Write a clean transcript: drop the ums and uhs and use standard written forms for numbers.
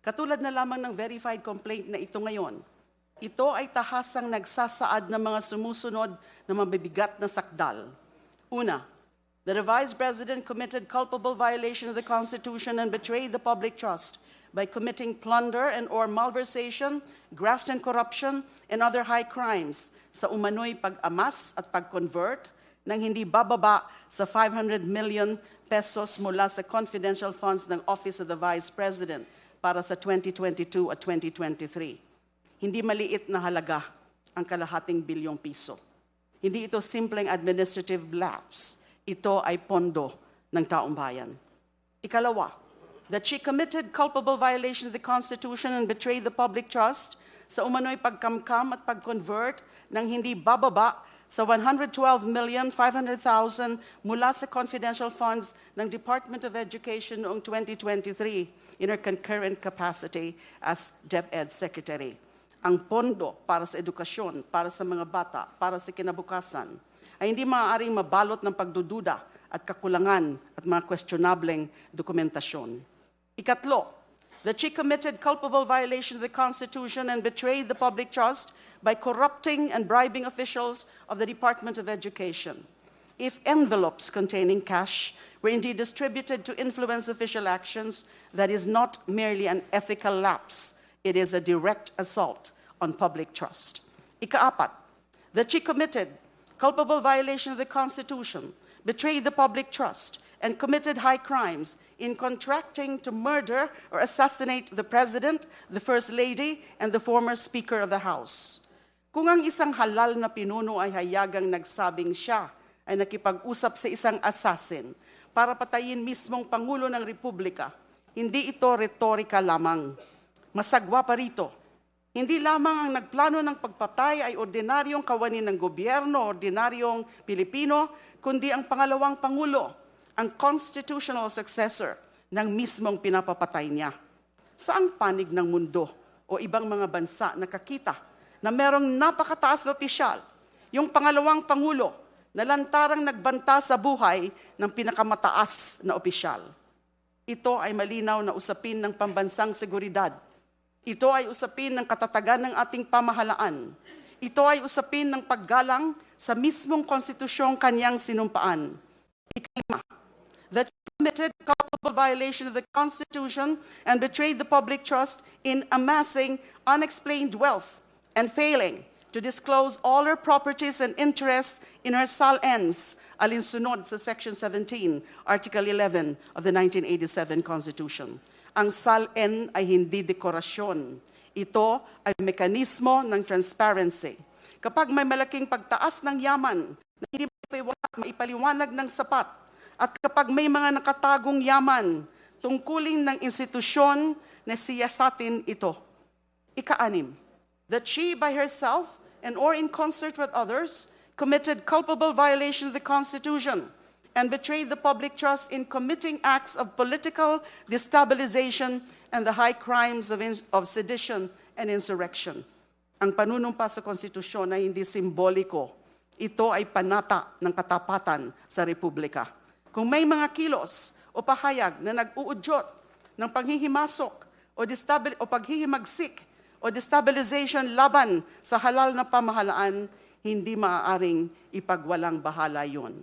Katulad na lamang ng verified complaint na ito ngayon, ito ay tahasang nagsasaad ng mga sumusunod na mabibigat na sakdal. Una, the revised president committed culpable violation of the Constitution and betrayed the public trust by committing plunder and or malversation, graft and corruption, and other high crimes sa umano'y pag-amas at pag-convert ng hindi bababa sa 500 million pesos mula sa confidential funds ng Office of the Vice President para sa 2022 at 2023. Hindi maliit na halaga ang kalahating bilyong piso. Hindi ito simpleng administrative lapse. Ito ay pondo ng taong bayan. Ikalawa, that she committed culpable violation of the Constitution and betrayed the public trust sa umano'y pagkamkam at pag-convert ng hindi bababa sa 112,500,000 mula sa confidential funds ng Department of Education noong 2023 in her concurrent capacity as DepEd Secretary. Ang pondo para sa edukasyon, para sa mga bata, para sa kinabukasan, ay hindi maaaring mabalot ng pagdududa at kakulangan at mga questionableng dokumentasyon. Ikatlo, that she committed culpable violation of the Constitution and betrayed the public trust by corrupting and bribing officials of the Department of Education. If envelopes containing cash were indeed distributed to influence official actions, that is not merely an ethical lapse, it is a direct assault on public trust. Ikaapat, that she committed culpable violation of the Constitution, betrayed the public trust, and committed high crimes in contracting to murder or assassinate the President, the First Lady, and the former Speaker of the House. Kung ang isang halal na pinuno ay hayagang nagsabing siya ay nakipag-usap sa isang assassin para patayin mismong Pangulo ng Republika, hindi ito retorika lamang. Masagwa pa rito. Hindi lamang ang nagplano ng pagpatay ay ordinaryong kawani ng gobyerno, ordinaryong Pilipino, kundi ang pangalawang Pangulo, ang constitutional successor ng mismong pinapapatay niya. Saang panig ng mundo o ibang mga bansa nakakita na merong napakataas na opisyal, yung pangalawang Pangulo, na lantarang nagbanta sa buhay ng pinakamataas na opisyal? Ito ay malinaw na usapin ng pambansang seguridad. Ito ay usapin ng katatagan ng ating pamahalaan. Ito ay usapin ng paggalang sa mismong konstitusyong kanyang sinumpaan. Ikalima, that she committed culpable violation of the Constitution and betrayed the public trust in amassing unexplained wealth and failing to disclose all her properties and interests in her SALNs, alinsunod sa Section 17, Article 11 of the 1987 Constitution. Ang SALN ay hindi dekorasyon. Ito ay mekanismo ng transparency. Kapag may malaking pagtaas ng yaman na hindi maipaliwanag ng sapat, at kapag may mga nakatagong yaman tungkulin ng institusyon na siyasatin ito. Ika-anim, that she by herself and or in concert with others committed culpable violation of the Constitution and betrayed the public trust in committing acts of political destabilization and the high crimes of sedition and insurrection. Ang panunumpa sa konstitusyon ay hindi simboliko. Ito ay panata ng katapatan sa Republika. Kung may mga kilos o pahayag na nag-uudyot ng panghihimasok o paghihimagsik o destabilization laban sa halal na pamahalaan, hindi maaaring ipagwalang bahala yun.